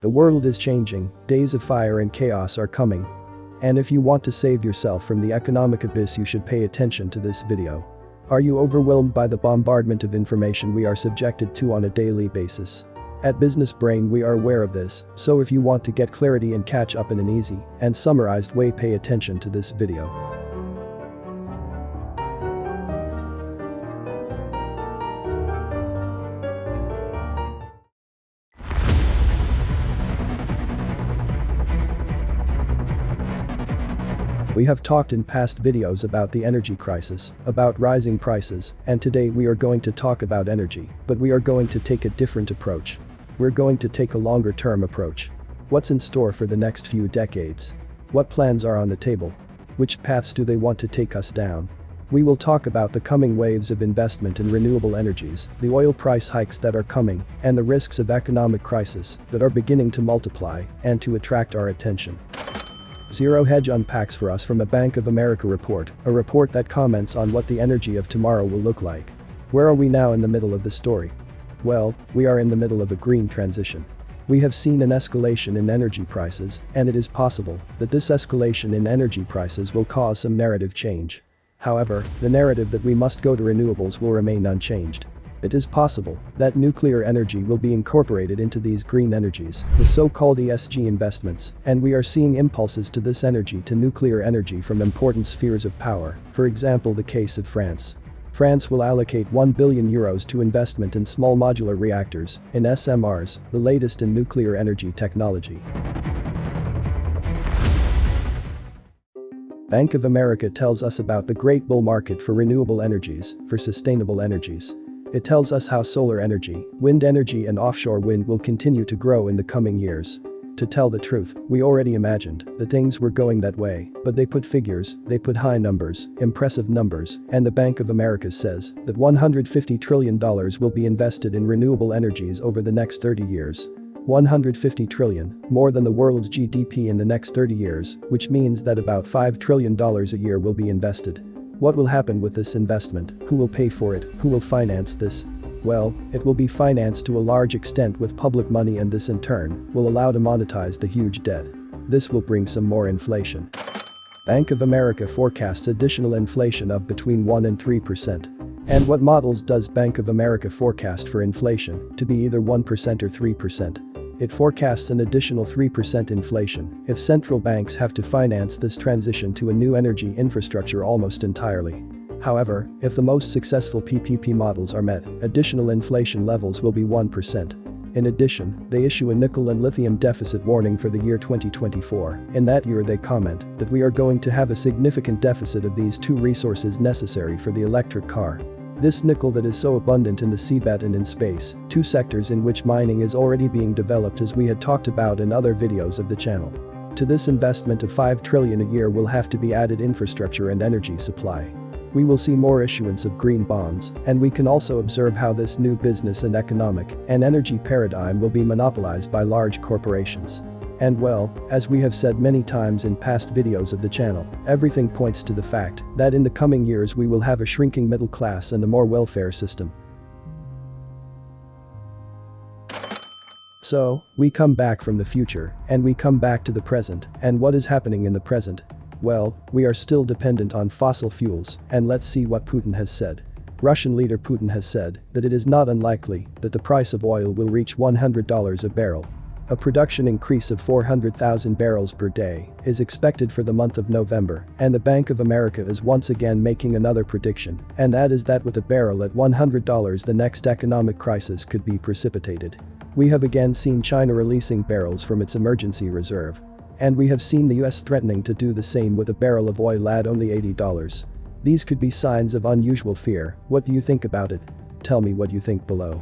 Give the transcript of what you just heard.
The world is changing, days of fire and chaos are coming. And if you want to save yourself from the economic abyss, you should pay attention to this video. Are you overwhelmed by the bombardment of information we are subjected to on a daily basis? At Business Brain we are aware of this, so if you want to get clarity and catch up in an easy and summarized way, pay attention to this video. We have talked in past videos about the energy crisis, about rising prices, and today we are going to talk about energy, but we are going to take a different approach. We're going to take a longer term approach. What's in store for the next few decades? What plans are on the table? Which paths do they want to take us down? We will talk about the coming waves of investment in renewable energies, the oil price hikes that are coming, and the risks of economic crisis that are beginning to multiply and to attract our attention. Zero Hedge unpacks for us from a Bank of America report, a report that comments on what the energy of tomorrow will look like. Where are we now in the middle of the story? Well, we are in the middle of a green transition. We have seen an escalation in energy prices, and it is possible that this escalation in energy prices will cause some narrative change. However, the narrative that we must go to renewables will remain unchanged. It is possible that nuclear energy will be incorporated into these green energies, the so-called ESG investments, and we are seeing impulses to this energy, to nuclear energy, from important spheres of power, for example the case of France. France will allocate €1 billion to investment in small modular reactors, in SMRs, the latest in nuclear energy technology. Bank of America tells us about the great bull market for renewable energies, for sustainable energies. It tells us how solar energy, wind energy and offshore wind will continue to grow in the coming years. To tell the truth, we already imagined that things were going that way, but they put figures, they put high numbers, impressive numbers, and the Bank of America says that $150 trillion will be invested in renewable energies over the next 30 years. 150 trillion, more than the world's GDP in the next 30 years, which means that about $5 trillion a year will be invested. What will happen with this investment? Who will pay for it? Who will finance this? Well, it will be financed to a large extent with public money, and this in turn will allow to monetize the huge debt. This will bring some more inflation. Bank of America forecasts additional inflation of between 1 and 3%. And what models does Bank of America forecast for inflation? To be either 1% or 3%. It forecasts an additional 3% inflation if central banks have to finance this transition to a new energy infrastructure almost entirely. However, if the most successful PPP models are met, additional inflation levels will be 1%. In addition, they issue a nickel and lithium deficit warning for the year 2024. In that year they comment that we are going to have a significant deficit of these two resources necessary for the electric car. This nickel that is so abundant in the seabed and in space, two sectors in which mining is already being developed, as we had talked about in other videos of the channel. To this investment of $5 trillion a year will have to be added infrastructure and energy supply. We will see more issuance of green bonds, and we can also observe how this new business and economic and energy paradigm will be monopolized by large corporations. And well, as we have said many times in past videos of the channel, everything points to the fact that in the coming years we will have a shrinking middle class and a more welfare system. So, we come back from the future, and we come back to the present, and what is happening in the present? Well, we are still dependent on fossil fuels, and let's see what Putin has said. Russian leader Putin has said that it is not unlikely that the price of oil will reach $100 a barrel. A production increase of 400,000 barrels per day is expected for the month of November, and the Bank of America is once again making another prediction, and that is that with a barrel at $100 the next economic crisis could be precipitated. We have again seen China releasing barrels from its emergency reserve. And we have seen the US threatening to do the same with a barrel of oil at only $80. These could be signs of unusual fear. What do you think about it? Tell me what you think below.